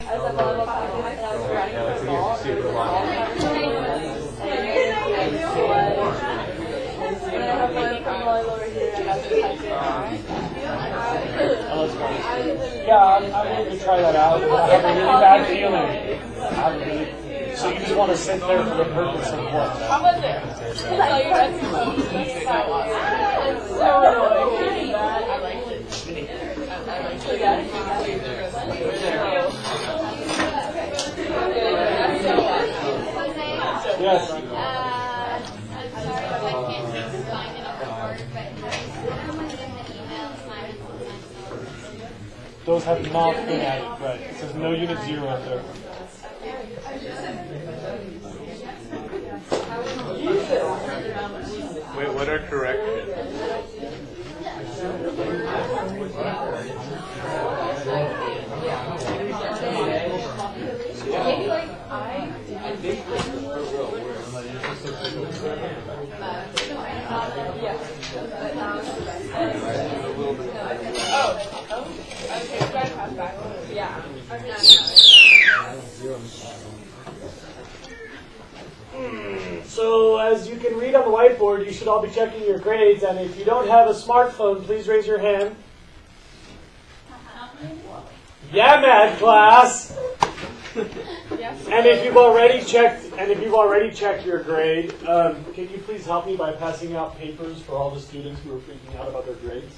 Yeah, I'm going to try that out. I have a really bad feeling. So you just want to sit there for the purpose of what? How was it? It's so annoying. I liked it. Yes. Those have not been added, right? It says no unit 0 up there. Wait, what are corrections? So as you can read on the whiteboard, you should all be checking your grades, and if you don't have a smartphone, please raise your hand. Yeah, math class. And if you've already checked your grade, can you please help me by passing out papers for all the students who are freaking out about their grades?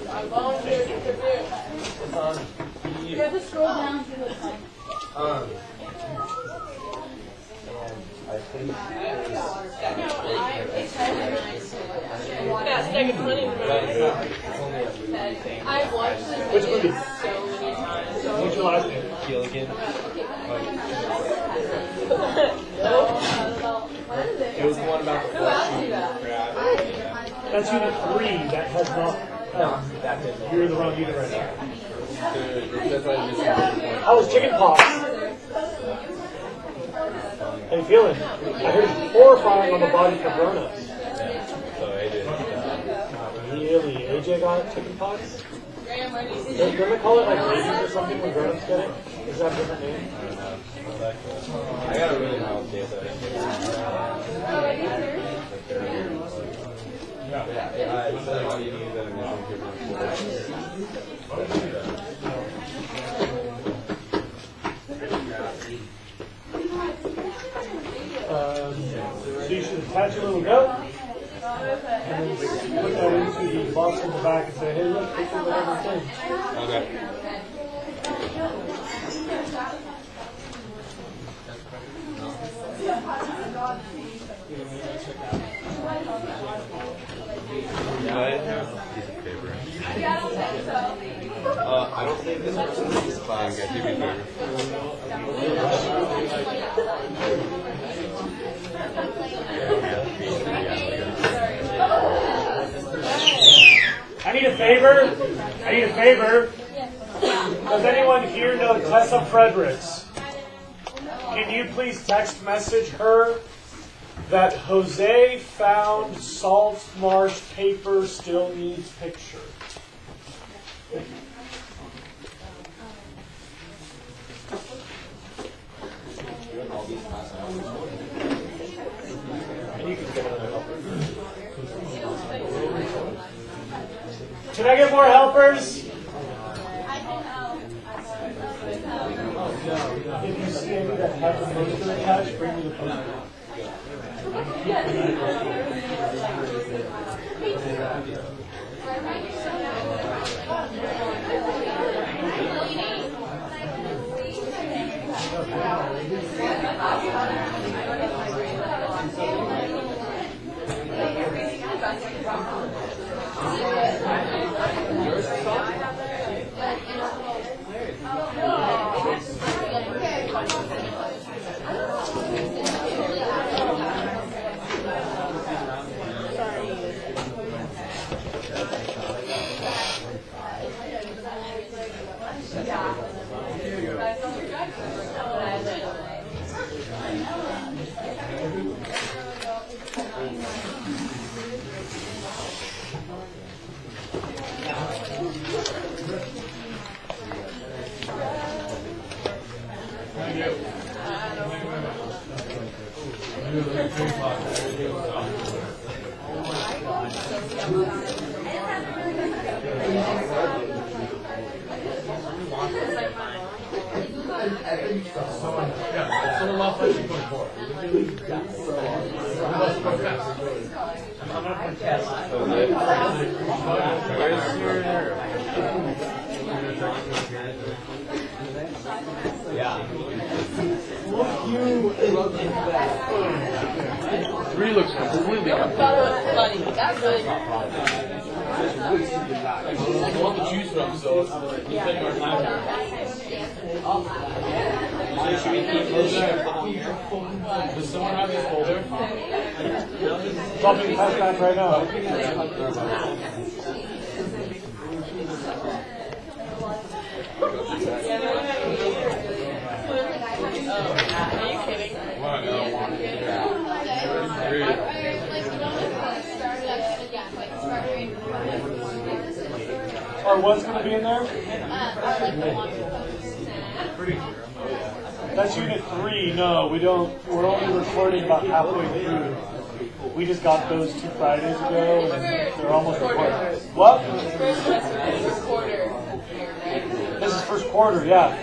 I volunteered to do. You have to scroll down to the side. I think I watched this Which movie? so many times. What's your last name? Gilligan. It was the one about the That's unit 3. That has not. You're in the wrong unit right now. How was chicken pox? How you feeling? I heard it's horrifying on the body for grown-ups. Really? AJ got chicken pox? Don't they call it like rabies or something when grown-ups get it? Is that a different name? I got a really mild case. So you should attach a little note and then put that into the box in the back and say, hey, look, picture of everything. Okay. I don't think this person is fine. Okay, do me a favor. I need a favor. Does anyone here know Tessa Fredericks? Can you please text message her that Jose found Salt Marsh paper still needs picture? And you can get another helper. Can I get more helpers? If you see any that have the poster attached, bring me the poster. Someone lost like 24. Three looks completely I thought it was funny. That's good. I want to choose from, so you take our time. Does someone have this folder? Something pass back right now. Are you kidding? Or what's going to be in there? That's Unit 3. No, we don't. We're only recording about halfway through. We just got those 2 Fridays ago, and they're almost recorded. What? First quarter. This is first quarter, yeah.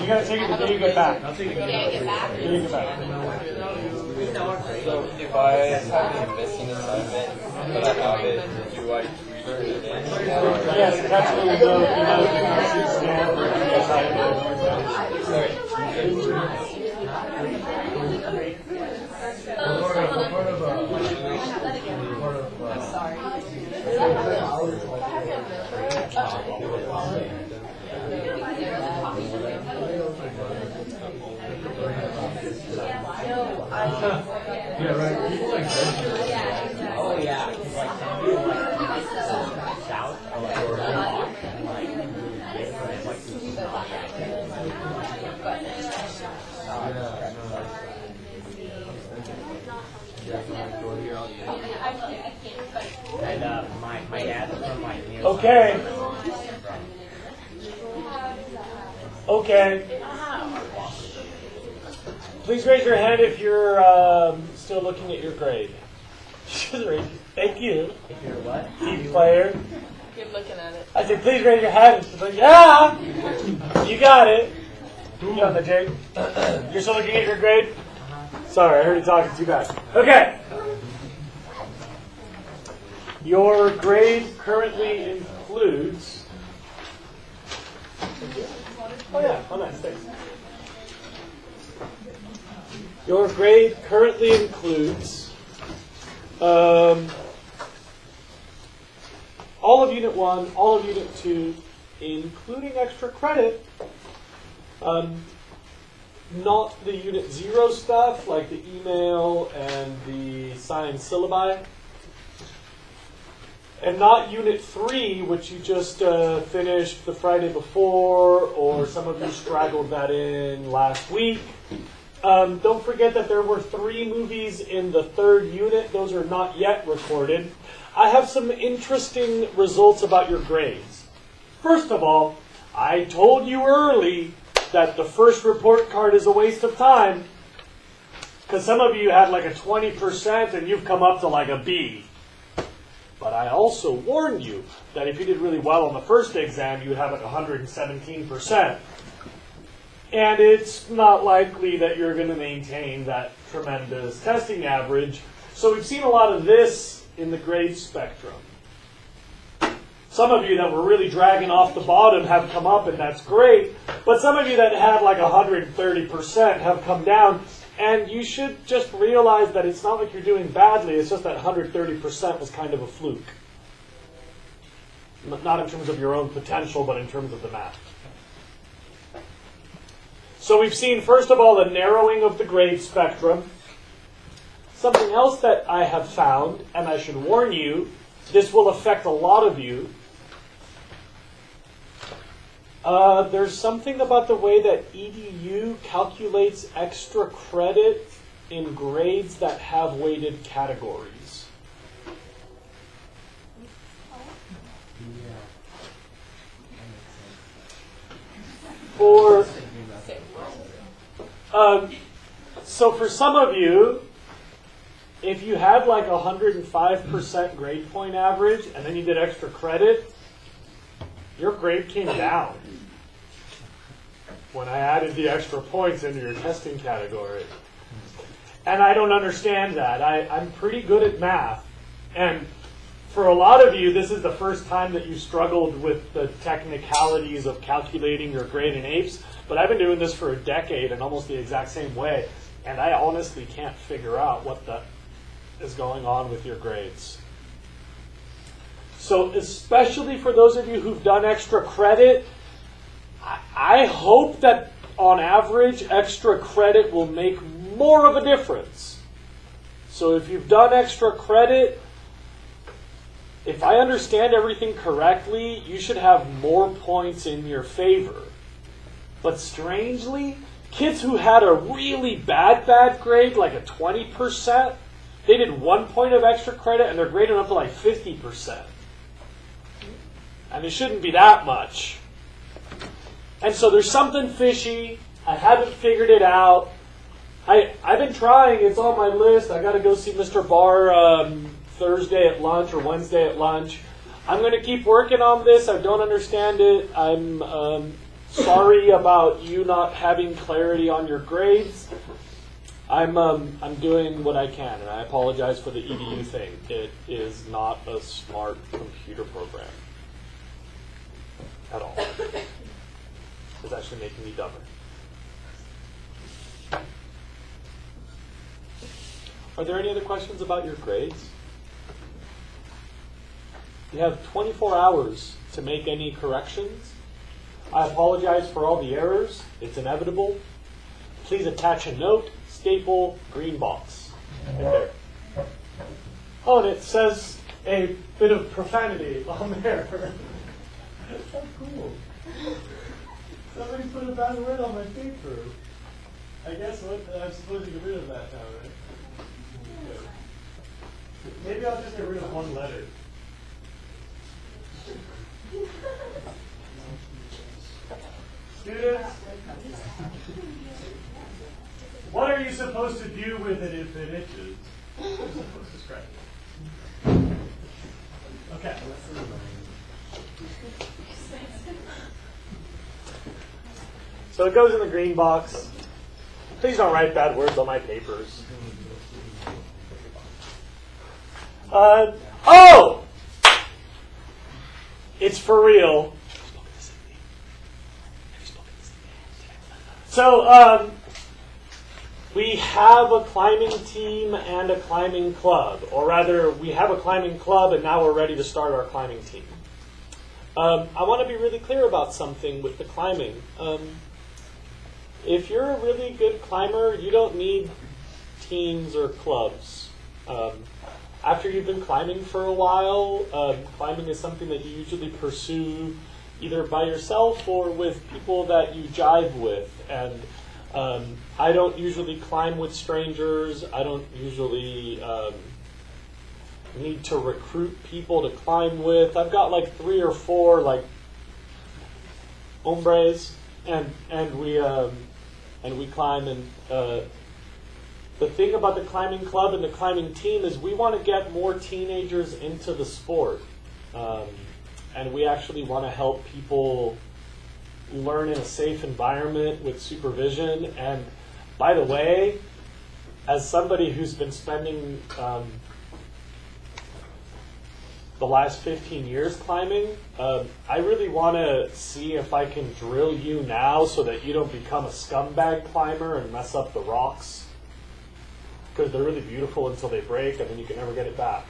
You gotta take it the day you get back. The day you get back. So if I have a missing assignment, but I have it, do I tweet it in? Yes, that's what we know. If you have to scan or Yeah, right. People like this. Oh yeah. Like shout or talk and and my dad's from like Okay. Okay. Please raise your hand if you're still looking at your grade. Thank you. if you're what? Key player. Good looking at it. I said, please raise your hand. She's like, yeah. You got it. You got that, Jake. You're still looking at your grade? Sorry, I heard you talking too fast. Okay. Your grade currently includes... Oh yeah, oh nice, thanks. Your grade currently includes all of Unit 1, all of Unit 2, including extra credit. Not the Unit 0 stuff, like the email and the signed syllabi. And not Unit 3, which you just finished the Friday before, or some of you straggled that in last week. Don't forget that there were 3 movies in the 3rd unit. Those are not yet recorded. I have some interesting results about your grades. First of all, I told you early that the first report card is a waste of time. Because some of you had like a 20% and you've come up to like a B. But I also warned you that if you did really well on the first exam, you would have like 117%. And it's not likely that you're going to maintain that tremendous testing average. So we've seen a lot of this in the grade spectrum. Some of you that were really dragging off the bottom have come up, and that's great. But some of you that had like 130% have come down. And you should just realize that it's not like you're doing badly. It's just that 130% was kind of a fluke. Not in terms of your own potential, but in terms of the math. So we've seen, first of all, a narrowing of the grade spectrum. Something else that I have found, and I should warn you, this will affect a lot of you. There's something about the way that EDU calculates extra credit in grades that have weighted categories. So for some of you, if you had like 105% grade point average and then you did extra credit, your grade came down when I added the extra points into your testing category. And I don't understand that. I'm pretty good at math. And for a lot of you, this is the first time that you struggled with the technicalities of calculating your grade in APES. But I've been doing this for a decade in almost the exact same way. And I honestly can't figure out what is going on with your grades. So especially for those of you who've done extra credit, I hope that on average extra credit will make more of a difference. So if you've done extra credit, if I understand everything correctly, you should have more points in your favor. But strangely, kids who had a really bad grade, like a 20%, they did 1 point of extra credit and they're graded up to like 50%. And it shouldn't be that much. And so there's something fishy. I haven't figured it out. I've been trying. It's on my list. I got to go see Mr. Barr Thursday at lunch or Wednesday at lunch. I'm going to keep working on this. I don't understand it. I'm sorry about you not having clarity on your grades. I'm doing what I can, and I apologize for the EDU thing. It is not a smart computer program at all. It's actually making me dumber. Are there any other questions about your grades? You have 24 hours to make any corrections. I apologize for all the errors. It's inevitable. Please attach a note, staple, green box. Right there. Oh, and it says a bit of profanity on there. That's cool. Somebody put a bad word on my paper. I guess I'm supposed to get rid of that now, right? Okay. Maybe I'll just get rid of one letter. Students, what are you supposed to do with it if it itches? You're supposed to scratch it. Okay. So it goes in the green box. Please don't write bad words on my papers. Oh! It's for real. So, we have a climbing team and a climbing club. Or rather, we have a climbing club and now we're ready to start our climbing team. I want to be really clear about something with the climbing. If you're a really good climber, you don't need teams or clubs. After you've been climbing for a while, climbing is something that you usually pursue either by yourself or with people that you jive with. And I don't usually climb with strangers. I don't usually need to recruit people to climb with. I've got like 3 or 4 like hombres, and we climb. And the thing about the climbing club and the climbing team is we want to get more teenagers into the sport. And we actually want to help people learn in a safe environment with supervision. And by the way, as somebody who's been spending the last 15 years climbing, I really want to see if I can drill you now so that you don't become a scumbag climber and mess up the rocks. Because they're really beautiful until they break, and then you can never get it back.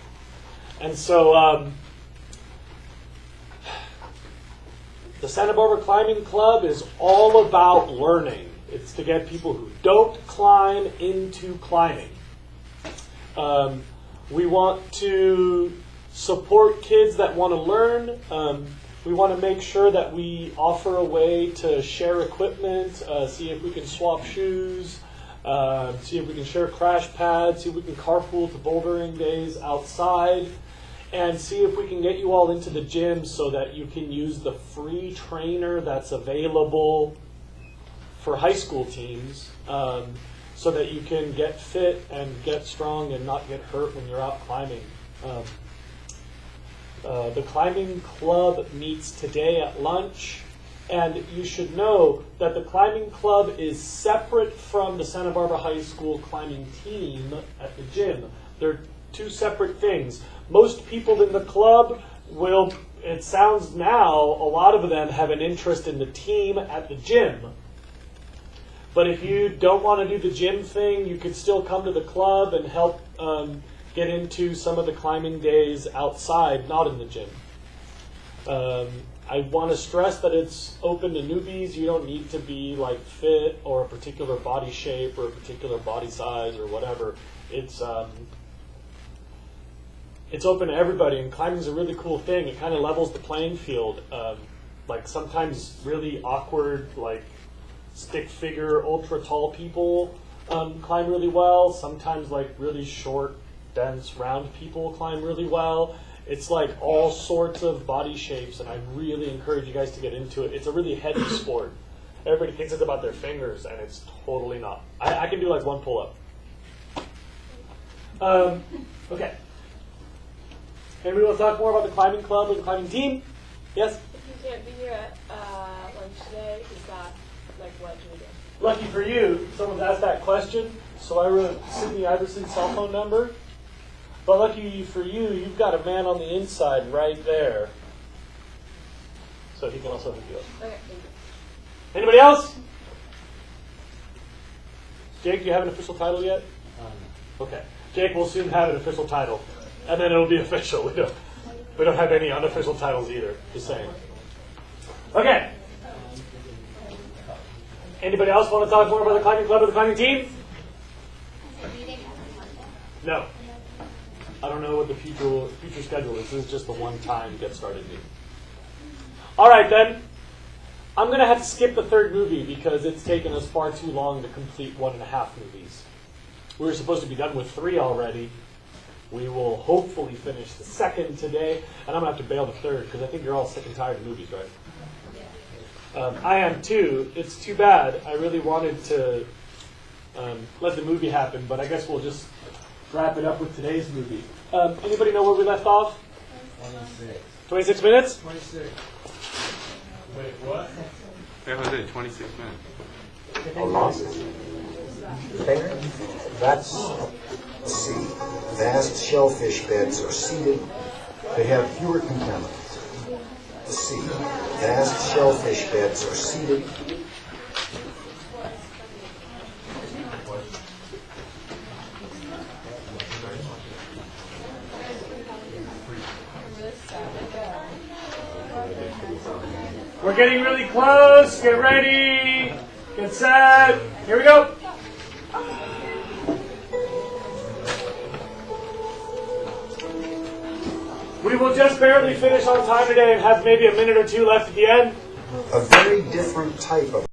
And so the Santa Barbara Climbing Club is all about learning. It's to get people who don't climb into climbing. We want to support kids that want to learn. We want to make sure that we offer a way to share equipment, see if we can swap shoes, see if we can share crash pads, see if we can carpool to bouldering days outside, and see if we can get you all into the gym so that you can use the free trainer that's available for high school teams, so that you can get fit and get strong and not get hurt when you're out climbing. The climbing club meets today at lunch, and you should know that the climbing club is separate from the Santa Barbara High School climbing team at the gym. They're two separate things. Most people in the club will, it sounds now, a lot of them have an interest in the team at the gym. But if you don't want to do the gym thing, you could still come to the club and help get into some of the climbing days outside, not in the gym. I want to stress that it's open to newbies. You don't need to be like fit or a particular body shape or a particular body size or whatever. It's open to everybody, and climbing is a really cool thing. It kind of levels the playing field. Like sometimes really awkward, like stick figure, ultra tall people climb really well. Sometimes like really short, dense, round people climb really well. It's like all sorts of body shapes, and I really encourage you guys to get into it. It's a really heavy sport. Everybody thinks it's about their fingers, and it's totally not. I can do like one pull-up. Okay. Anybody want to talk more about the climbing club or the climbing team? Yes? If you can't be here at lunch today, is that like what do we do? Lucky for you, someone's asked that question, so I wrote Sydney Iverson's cell phone number. But lucky for you, you've got a man on the inside right there. So he can also hook you up. Okay, thank you. Anybody else? Jake, do you have an official title yet? Okay. Jake will soon have an official title. And then it'll be official. We don't have any unofficial titles either. Just saying. Okay. Anybody else want to talk more about the climbing club or the climbing team? No. I don't know what the future schedule is. This is just the one-time get started meeting. All right, then. I'm going to have to skip the third movie because it's taken us far too long to complete 1.5 movies. We were supposed to be done with 3 already. We will hopefully finish the second today, and I'm going to have to bail the third because I think you're all sick and tired of movies, right? I am too. It's too bad. I really wanted to let the movie happen, but I guess we'll just wrap it up with today's movie. Anybody know where we left off? 26 minutes? 26. Wait, what? Yeah, Jose, 26 minutes. How long is it? That's the sea. Vast shellfish beds are seeded. They have fewer contaminants. The sea. Vast shellfish beds are seeded. We're getting really close. Get ready. Get set. Here we go. We will just barely finish on time today and have maybe a minute or two left at the end. A very different type of